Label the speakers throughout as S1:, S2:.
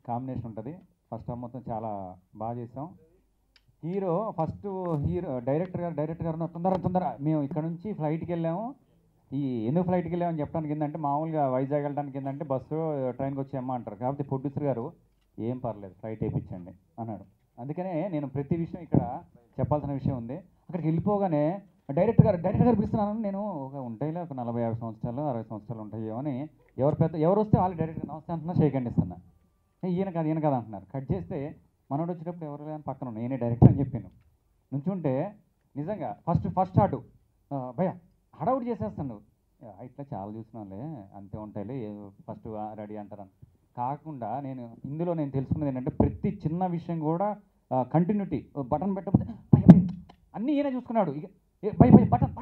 S1: Combination ఉంటుంది. First half మొత్తం చాలా బాగా చేసాం. హీరో డైరెక్టర్ గారు తొందర మేము ఇక్కడ నుంచి ఫ్లైట్కి వెళ్ళాము. ఎందుకు ఫ్లైట్కి వెళ్ళామని చెప్పడానికి ఏంటంటే, మామూలుగా వైజాగ్ వెళ్ళడానికి ఏంటంటే బస్సు ట్రైన్కి వచ్చేయమ్మా అంటారు. కాబట్టి ప్రొడ్యూసర్ గారు ఏం పర్లేదు ఫ్లైట్ వేయించండి అన్నాడు. అందుకనే నేను ప్రతి విషయం ఇక్కడ చెప్పాల్సిన విషయం ఉంది. అక్కడికి వెళ్ళిపోగానే డైరెక్టర్ గారు పిలుస్తున్నాను. నేను ఉంటాయిలే ఒక 40-50 సంవత్సరాలు 60 సంవత్సరాలు ఉంటాయో అని ఎవరు వస్తే వాళ్ళు డైరెక్టర్ నమస్తే అంటున్నా, షేక్ హ్యాండ్ ఇస్తున్నా. ఈయన కాదు అంటున్నారు. కట్ చేస్తే మనోడు వచ్చేటప్పుడు ఎవరు లేని పక్కన నేనే డైరెక్టర్ అని చెప్పాను. నుంచుంటే నిజంగా ఫస్ట్ షాటు భయ హడావుడి చేసేస్తాను. ఇట్లా చాలా చూసినాలే, అంతే ఉంటాయిలే, ఫస్ట్ రెడీ అంటారని కాకుండా ఇందులో నేను తెలుసుకున్నది ఏంటంటే, ప్రతి చిన్న విషయం కూడా కంటిన్యూటీ. బటన్ పెట్టకపోతే అన్నీ ఈయన చూసుకున్నాడు. ఇక బటన్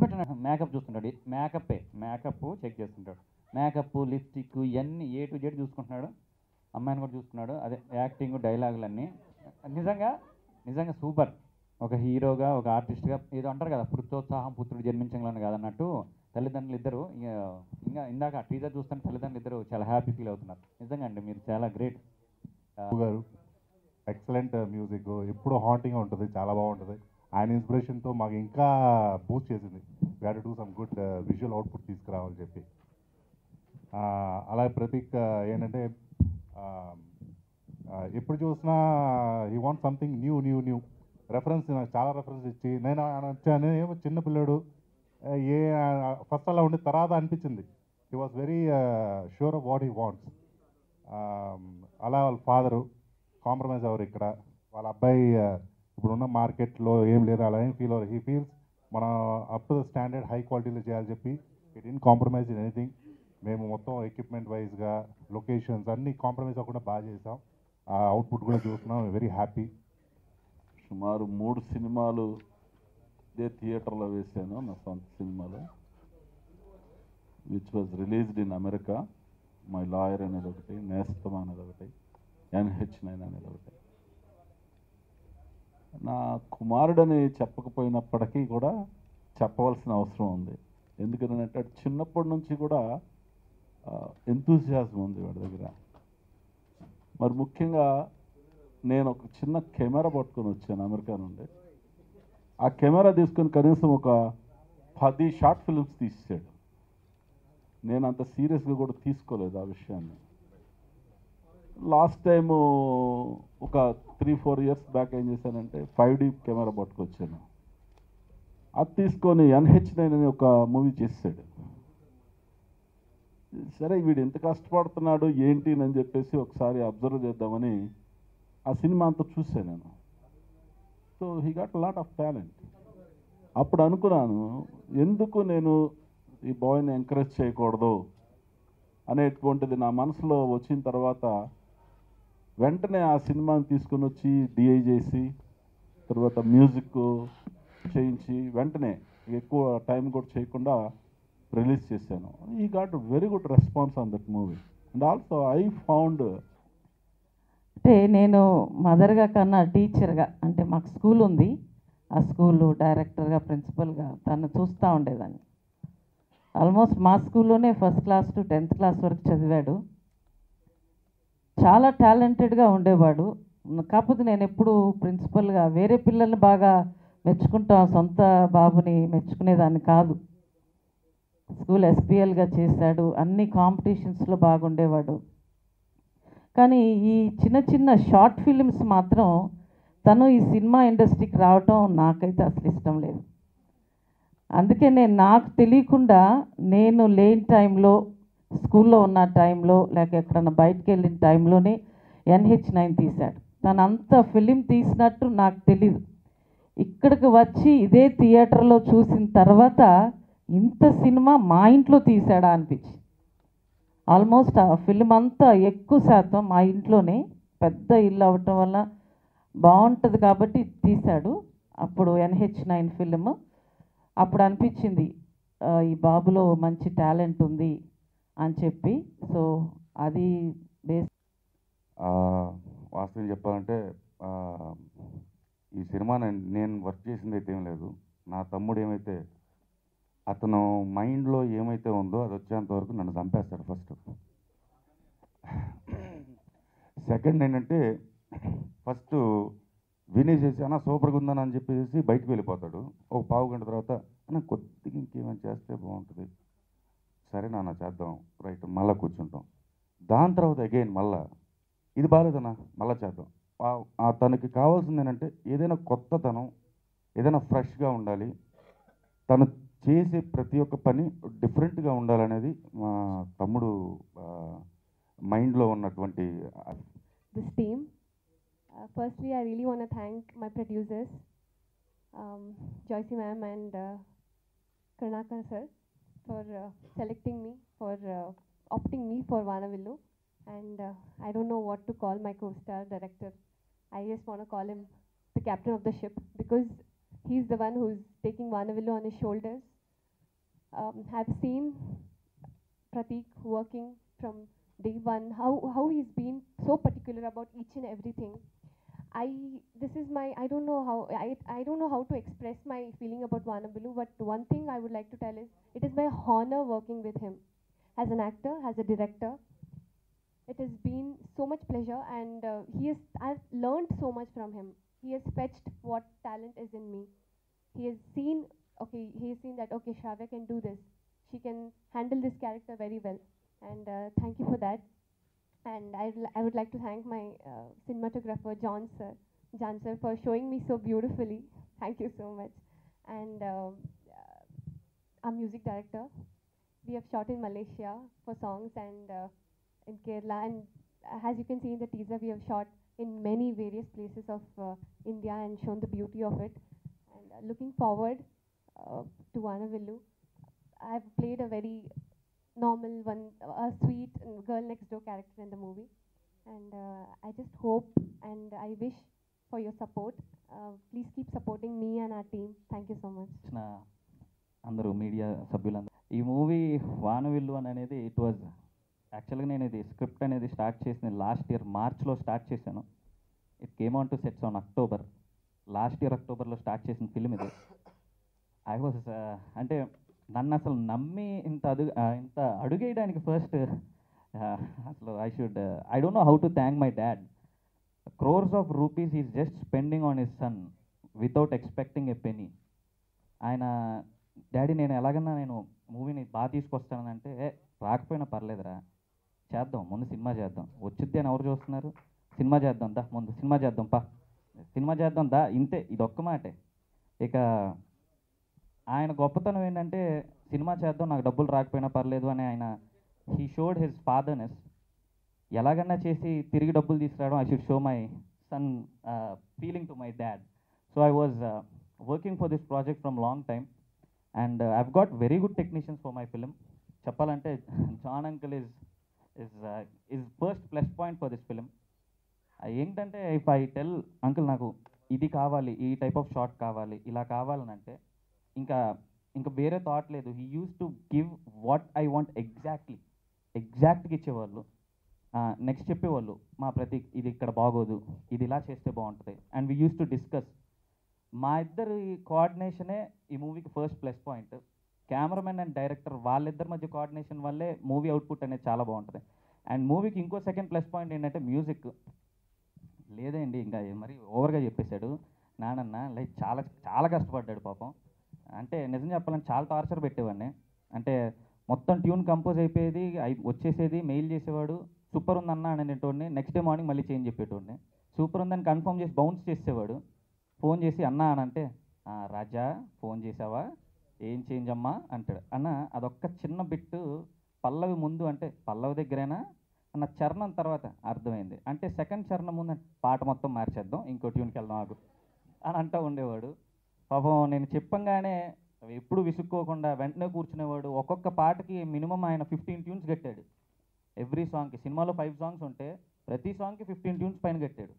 S1: పెట్టాడు. మేకప్ చూసుకుంటాడు. మేకప్ చెక్ చేస్తుంటాడు. మేకప్, లిప్స్టిక్ ఇవన్నీ A to Z చూసుకుంటున్నాడు. అమ్మాయిని కూడా చూసుకున్నాడు. అదే యాక్టింగ్, డైలాగులన్నీ నిజంగా సూపర్. ఒక హీరోగా, ఒక ఆర్టిస్ట్గా ఏదో అంటారు కదా, పుత్రోత్సాహం పుత్రుడు జన్మించంలోని కాదన్నట్టు తల్లిదండ్రులు ఇద్దరు ఇంకా ఇందాక టీజర్ చూస్తాను, తల్లిదండ్రులు ఇద్దరు చాలా హ్యాపీ ఫీల్ అవుతున్నారు. నిజంగా అండి మీరు చాలా గ్రేట్
S2: గారు. ఎక్సలెంట్ మ్యూజిక్, ఎప్పుడు హాంటింగ్గా ఉంటుంది, చాలా బాగుంటుంది. ఆయన ఇన్స్పిరేషన్తో మాకు ఇంకా బూస్ట్ చేసింది. We have to do some good visual output తీసుకురావాలని చెప్పి. అలాగే ప్రతీక్ ఏంటంటే ఎప్పుడు చూసినా he want something new reference. నాకు చాలా రెఫరెన్స్ ఇచ్చి నేను వచ్చాను ఏమో చిన్నపిల్లడు ఫస్ట్ అలా ఉండి తర్వాత అనిపించింది he was very sure of what he wants. అలా వాళ్ళ ఫాదరు కాంప్రమైజ్ అవ్వరు. ఇక్కడ వాళ్ళ అబ్బాయి ఇప్పుడున్న మార్కెట్లో ఏం లేదు అలా ఏం ఫీల్ అవ్వరు. హీ ఫీల్స్ మనం up to the standard high క్వాలిటీలో చేయాలని చెప్పి it in compromise in anything. మేము మొత్తం ఎక్విప్మెంట్ వైజ్గా లొకేషన్స్ అన్నీ కాంప్రమైజ్ అవ్వకుండా బాగా చేసాం. ఆ అవుట్పుట్ కూడా చూస్తున్నాం. Very happy.
S3: సుమారు 3 సినిమాలు ఇదే థియేటర్లో వేశాను, నా సొంత సినిమాలు, which was released in America. My lawyer అనేది ఒకటి, నేస్తం అనేది ఒకటి, NH9 అనేది ఒకటి. నా కుమారుడని చెప్పకపోయినప్పటికీ కూడా చెప్పవలసిన అవసరం ఉంది. ఎందుకంటే చిన్నప్పటి నుంచి కూడా ఎంతూసియాజం ఉంది వాడి దగ్గర. మరి ముఖ్యంగా నేను ఒక చిన్న కెమెరా పట్టుకొని వచ్చాను అమెరికా నుండి. ఆ కెమెరా తీసుకొని కనీసం ఒక 10 షార్ట్ ఫిల్మ్స్ తీసాడు. నేను అంత సీరియస్గా కూడా తీసుకోలేదు ఆ విషయాన్ని. లాస్ట్ టైము ఒక 3-4 ఇయర్స్ బ్యాక్ ఏం చేశానంటే 5D కెమెరా పట్టుకొచ్చాను. అది తీసుకొని NH9 అని ఒక మూవీ చేసాడు. సరే వీడు ఎంత కష్టపడుతున్నాడు ఏంటి అని చెప్పేసి ఒకసారి అబ్జర్వ్ చేద్దామని ఆ సినిమా అంతా చూసాను నేను. So he got lot of talent. అప్పుడు అనుకున్నాను, ఎందుకు నేను ఈ బాయ్ని ఎంకరేజ్ చేయకూడదు అనేటువంటిది నా మనసులో వచ్చిన తర్వాత వెంటనే ఆ సినిమాని తీసుకొని వచ్చి DI చేసి తర్వాత మ్యూజిక్ చేయించి వెంటనే ఎక్కువ టైం కూడా చేయకుండా రిలీజ్ చేశాను. ఈ got very good response on that movie. And also I found
S4: అంటే నేను మదర్గా కన్నా టీచర్గా, అంటే మాకు స్కూల్ ఉంది, ఆ స్కూల్ డైరెక్టర్గా, ప్రిన్సిపల్గా తను చూస్తూ ఉండేదాన్ని. ఆల్మోస్ట్ మా స్కూల్లోనే 1st class to 10th class వరకు చదివాడు. చాలా టాలెంటెడ్గా ఉండేవాడు. కాకపోతే నేను ఎప్పుడు ప్రిన్సిపల్గా వేరే పిల్లల్ని బాగా మెచ్చుకుంటాం, సొంత బాబుని మెచ్చుకునేదాన్ని కాదు. స్కూల్ SPLగా చేశాడు, అన్ని కాంపిటీషన్స్లో బాగుండేవాడు. కానీ ఈ చిన్న షార్ట్ ఫిలిమ్స్ మాత్రం తను ఈ సినిమా ఇండస్ట్రీకి రావటం నాకైతే అసలు ఇష్టం లేదు. అందుకే నాకు తెలియకుండా నేను లేని టైంలో, స్కూల్లో ఉన్న టైంలో, లేక ఎక్కడన్నా బయటకు వెళ్ళిన టైంలోనే NH9 తీశాడు. తను అంత ఫిలిం తీసినట్టు నాకు తెలీదు. ఇక్కడికి వచ్చి ఇదే థియేటర్లో చూసిన తర్వాత ఇంత సినిమా మా ఇంట్లో తీశాడా అనిపించి, ఆల్మోస్ట్ ఆ ఫిలిం అంతా ఎక్కువ శాతం మా ఇంట్లోనే, పెద్ద ఇల్లు అవ్వటం వల్ల బాగుంటుంది కాబట్టి తీశాడు. అప్పుడు NH9 ఫిలిం అప్పుడు అనిపించింది ఈ బాబులో మంచి టాలెంట్ ఉంది అని చెప్పి. సో అది బేస్.
S5: వాస్తవం చెప్పాలంటే ఈ సినిమా నేను వర్క్ చేసింది అయితే ఏం లేదు. నా తమ్ముడు ఏమైతే అతను మైండ్లో ఏమైతే ఉందో అది వచ్చేంత వరకు నన్ను చంపేస్తాడు ఫస్ట్. సెకండ్ ఏంటంటే ఫస్ట్ వినేసేసి అన్న సూపర్గా ఉందని అని చెప్పేసి బయటకు వెళ్ళిపోతాడు. ఒక పావు గంట తర్వాత అన్న కొద్దిగా ఇంకేమైనా చేస్తే బాగుంటుంది, సరే నాన్న చేద్దాం, రైట్, మళ్ళీ కూర్చుంటాం. దాని తర్వాత అగైన్ మళ్ళా ఇది బాగాలేదన్నా మళ్ళీ చేద్దాం. తనకి కావాల్సింది ఏంటంటే ఏదైనా కొత్తతనం, ఏదైనా ఫ్రెష్గా ఉండాలి, తను చేసే ప్రతి ఒక్క పని డిఫరెంట్గా ఉండాలనేది మా తమ్ముడు మైండ్లో ఉన్నటువంటి.
S6: This team. Firstly, I really want to thank my producers, Joycey ma'am and Karnakar sir, for selecting me, for opting me for Vanavillu. And I don't know what to call my co-star director. I just want to call him the captain of the ship, because he's the one who's taking Vanavillu on his shoulders. I've seen Pratik working from day one, how he's been so particular about each and everything. I don't know how to express my feeling about Vanavillu, but one thing I would like to tell is it is my honor working with him as an actor, as a director. It has been so much pleasure, and I've learned so much from him. He has fetched what talent is in me. He has seen that okay, Shravya can do this. She can handle this character very well, and thank you for that. And I would like to thank my cinematographer John sir for showing me so beautifully. Thank you so much. And our music director. We have shot in Malaysia for songs, and in Kerala, and as you can see in the teaser, we have shot in many various places of India and shown the beauty of it. And looking forward to Vanavillu. I've played a very normal one, a sweet girl next door character in the movie, and I just hope and I wish for your support. Please keep supporting me and our team. Thank you so much.
S1: అందరూ media సభ్యులందరూ, ఈ movie వానవిల్లు అని అనేది it was యాక్చువల్గా నేను ఇది script అనేది start చేసిన లాస్ట్ ఇయర్ మార్చ్లో స్టార్ట్ చేశాను. It came on to sets on October. Last year అక్టోబర్లో స్టార్ట్ చేసిన ఫిల్మ్ ఇది. ఐ వాజ్ అంటే నన్ను అసలు నమ్మి ఇంత అడుగేయడానికి ఫస్ట్ అసలు I don't know how to thank my dad. Crores of rupees is just spending on his son without expecting a penny. ఆయన డాడీ నేను ఎలాగన్నా నేను మూవీని బాగా తీసుకొస్తానంటే రాకపోయినా పర్లేదురా, చేద్దాం, ముందు సినిమా చేద్దాం, వచ్చిద్ది అని ఎవరు చూస్తున్నారు, సినిమా చేద్దాం దా, ముందు సినిమా చేద్దాం సినిమా చేద్దాం దా, ఇంతే, ఇది ఒక్క మాటే. ఇక ఆయన గొప్పతనం ఏంటంటే సినిమా చేద్దాం, నాకు డబ్బులు రాకపోయినా పర్లేదు అని ఆయన హీ షోడ్ హిజ్ ఫాదర్నెస్. ఎలాగన్నా చేసి తిరిగి డబ్బులు తీసుకురావడం, I should show my son feeling to my dad. So I was working for this project from long time, and I've got very good technicians for my film. చెప్పాలంటే John uncle is first plus point for this film. ఏంటంటే if I tell uncle నాకు ఇది కావాలి, ఈ type of shot కావాలి, ఇలా కావాలని అంటే ఇంకా వేరే థాట్ లేదు. He use to give what I want ఎగ్జాక్ట్గా ఇచ్చేవాళ్ళు. నెక్స్ట్ చెప్పేవాళ్ళు, మా ప్రతీక్ ఇది ఇక్కడ బాగోదు, ఇది ఇలా చేస్తే బాగుంటుంది, and we use to discuss. మా ఇద్దరి కోఆర్డినేషనే ఈ మూవీకి first plus point. Cameraman and director వాళ్ళిద్దరి మధ్య కోఆర్డినేషన్ వల్లే మూవీ అవుట్పుట్ అనేది చాలా బాగుంటుంది. అండ్ మూవీకి ఇంకో సెకండ్ ప్లస్ పాయింట్ ఏంటంటే మ్యూజిక్. లేదండి ఇంకా మరి ఓవర్గా చెప్పేశాడు నానన్న. లైక్ చాలా చాలా కష్టపడ్డాడు పాపం. అంటే నిజం చెప్పాలంటే చాలా టార్చర్ పెట్టేవాడిని. అంటే మొత్తం ట్యూన్ కంపోజ్ అయిపోయేది, వచ్చేసేది, మెయిల్ చేసేవాడు, సూపర్ ఉందన్న అనేటోడిని. నెక్స్ట్ డే మార్నింగ్ మళ్ళీ చేంజ్ చెప్పేటోడిని. సూపర్ ఉందని కన్ఫర్మ్ చేసి బౌన్స్ చేసేవాడు. ఫోన్ చేసి అన్నా అని అంటే, రాజా ఫోన్ చేసావా, ఏం చేంజ్ అమ్మా అంటాడు. అన్న అదొక్క చిన్న బిట్టు పల్లవి ముందు అంటే పల్లవి దగ్గరైనా అన్న చరణం తర్వాత అర్థమైంది అంటే సెకండ్ చరణం ముందు పాట మొత్తం మార్చేద్దాం, ఇంకో ట్యూన్కి వెళ్దాం ఆగు అని అంటూ ఉండేవాడు. పాపం నేను చెప్పంగానే ఎప్పుడు విసుక్కోకుండా వెంటనే కూర్చునేవాడు. ఒక్కొక్క పాటకి మినిమం ఆయన 15 ట్యూన్స్ కట్టాడు. ఎవ్రీ సాంగ్కి, సినిమాలో 5 సాంగ్స్ ఉంటే ప్రతి సాంగ్కి 15 ట్యూన్స్ పైన కట్టాడు.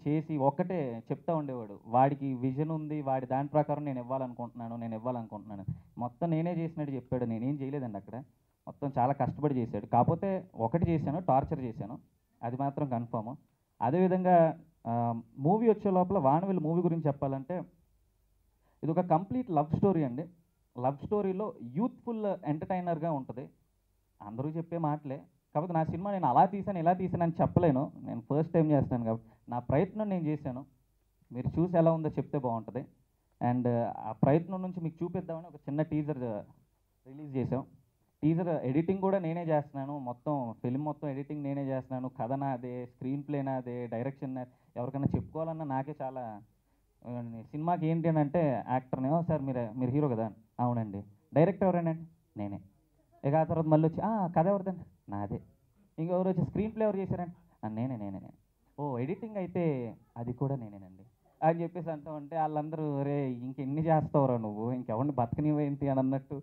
S1: చేసి ఒక్కటే చెప్తా ఉండేవాడు. వాడికి విజన్ ఉంది, వాడి దాని ప్రకారం నేను ఇవ్వాలనుకుంటున్నాను. మొత్తం నేనే చేసినట్టు చెప్పాడు. నేనేం చేయలేదండి అక్కడ. మొత్తం చాలా కష్టపడి చేశాడు. కాకపోతే ఒకటి చేశాను, టార్చర్ చేశాను, అది మాత్రం కన్ఫర్మ్. అదేవిధంగా మూవీ వచ్చే లోపల వానవిల్లు మూవీ గురించి చెప్పాలంటే ఇది ఒక కంప్లీట్ లవ్ స్టోరీ అండి. లవ్ స్టోరీలో యూత్ఫుల్ ఎంటర్టైనర్గా ఉంటుంది. అందరూ చెప్పే మాటలే, కాకపోతే నా సినిమా నేను అలా తీసాను ఇలా తీసాను అని చెప్పలేను, నేను ఫస్ట్ టైం చేస్తాను కాబట్టి నా ప్రయత్నం నేను చేశాను. మీరు చూసి ఎలా ఉందో చెప్తే బాగుంటుంది. అండ్ ఆ ప్రయత్నం నుంచి మీకు చూపిద్దామని ఒక చిన్న టీజర్ రిలీజ్ చేసాం. టీజర్ ఎడిటింగ్ కూడా నేనే చేస్తున్నాను, మొత్తం ఫిల్మ్ మొత్తం ఎడిటింగ్ నేనే చేస్తున్నాను. కథ నాదే, స్క్రీన్ ప్లే నాదే, డైరెక్షన్ ఎవరికైనా చెప్పుకోవాలన్నా నాకే చాలా. సినిమాకి ఏంటి అని అంటే యాక్టర్ని, సార్ మీరు హీరో కదా, అవునండి. డైరెక్టర్ ఎవరేనండి, నేనే. ఇక ఆ తర్వాత మళ్ళీ వచ్చి కథ ఎవరిదండి, నాదే. ఇంకెవరు వచ్చి స్క్రీన్ ప్లే ఎవరు చేశారండి, నేనే. ఓ ఎడిటింగ్ అయితే అది కూడా నేనేనండి అని చెప్పేసి అంటూ ఉంటే వాళ్ళందరూ రే ఇంకెన్ని చేస్తావురా నువ్వు, ఇంకెవరిని బతకనివేంటి అని అన్నట్టు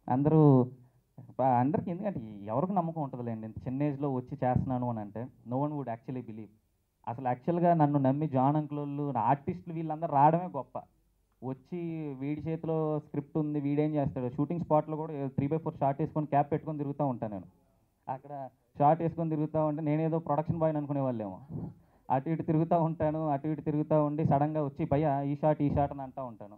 S1: అందరికి. ఎందుకంటే ఎవరికి నమ్మకం ఉంటుందిలేండి, ఇంత చిన్న ఏజ్లో వచ్చి చేస్తున్నాను అని అంటే. No one would actually believe. అసలు యాక్చువల్గా నన్ను నమ్మి జాన్ అంకులోళ్ళు, ఆర్టిస్టులు వీళ్ళందరూ రావడమే గొప్ప. వచ్చి వీడి చేతిలో స్క్రిప్ట్ ఉంది, వీడేం చేస్తాడు. షూటింగ్ స్పాట్లో కూడా 3/4 షార్ట్ వేసుకొని క్యాప్ పెట్టుకొని తిరుగుతూ ఉంటాను నేను. అక్కడ షార్ట్ వేసుకొని తిరుగుతూ ఉంటే నేనేదో ప్రొడక్షన్ బాయ్ అనుకునే వాళ్ళేమో. అటు ఇటు తిరుగుతూ ఉంటాను, అటు ఇటు తిరుగుతూ ఉండి సడన్గా వచ్చి భయ్యా ఈ షాట్ అని అంటూ ఉంటాను.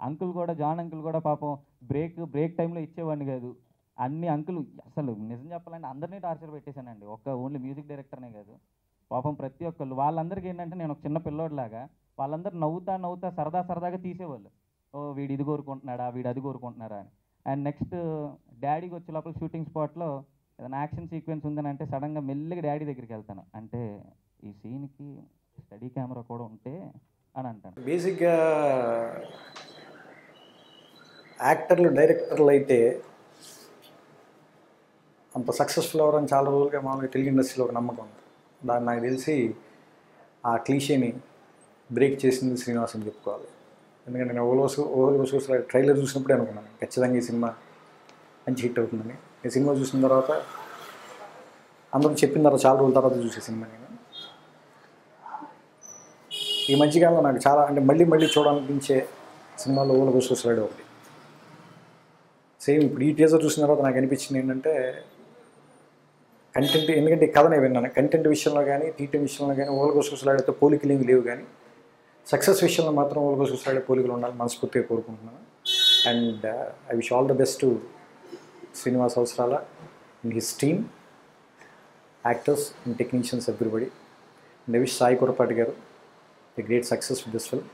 S1: అంకుల్ కూడా, జాన్ అంకుల్ కూడా పాపం బ్రేక్ టైంలో ఇచ్చేవాడిని కాదు. అన్ని అంకుల్ అసలు నిజం చెప్పాలంటే అందరినీ టార్చర్ పెట్టేశానండి, ఓన్లీ మ్యూజిక్ డైరెక్టర్నే కాదు. పాపం ప్రతి ఒక్కళ్ళు వాళ్ళందరికీ ఏంటంటే నేను ఒక చిన్న పిల్లోడిలాగా, వాళ్ళందరూ నవ్వుతా సరదాగా తీసేవాళ్ళు. ఓ వీడు ఇది కోరుకుంటున్నాడా, వీడు అది కోరుకుంటున్నారా అని. అండ్ నెక్స్ట్ డాడీకి వచ్చే లోపల షూటింగ్ స్పాట్లో ఏదైనా యాక్షన్ సీక్వెన్స్ ఉందని అంటే సడన్గా మెల్లిగా డాడీ దగ్గరికి వెళ్తాను. అంటే ఈ సీన్కి స్టడీ కెమెరా కూడా ఉంటే అని అంటాను.
S7: బేసిక్గా యాక్టర్లు డైరెక్టర్లు అయితే అంత సక్సెస్ఫుల్ అవ్వడం చాలా రోజులుగా మామూలుగా తెలుగు ఇండస్ట్రీలో ఒక నమ్మకం ఉంది. దాన్ని నాకు తెలిసి ఆ క్లీషేని బ్రేక్ చేసింది శ్రీనివాస్ అని చెప్పుకోవాలి. ఎందుకంటే నేను ఓహోలు ట్రైలర్ చూసినప్పుడే అనుకున్నాను ఖచ్చితంగా ఈ సినిమా మంచి హిట్ అవుతుందని. ఈ సినిమా చూసిన తర్వాత అందరూ చెప్పిన తర్వాత చాలా రోజుల తర్వాత చూసే సినిమా నేను. ఈ మధ్యకాలంలో నాకు చాలా అంటే మళ్ళీ చూడాలనిపించే సినిమాలో ఓహోలు చూసాడు ఒకటి. సేమ్ ఇప్పుడు ఈ టీజర్ చూసిన తర్వాత నాకు అనిపించింది ఏంటంటే కంటెంట్, ఎందుకంటే ఈ కథనే విన్నాను, కంటెంట్ విషయంలో కానీ టీటీఎం విషయంలో కానీ ఓల్గో సూసైడ్తో పోలికలు ఏమి లేవు, కానీ సక్సెస్ విషయంలో మాత్రం ఓల్గో సూసైడ్ పోలికలు ఉండాలని మనస్ఫూర్తిగా కోరుకుంటున్నాను. And I wish all the best to Srinivas Avasarala and his team, actors and technicians everybody. And I wish Sai Kurapati గారు a great success with this film.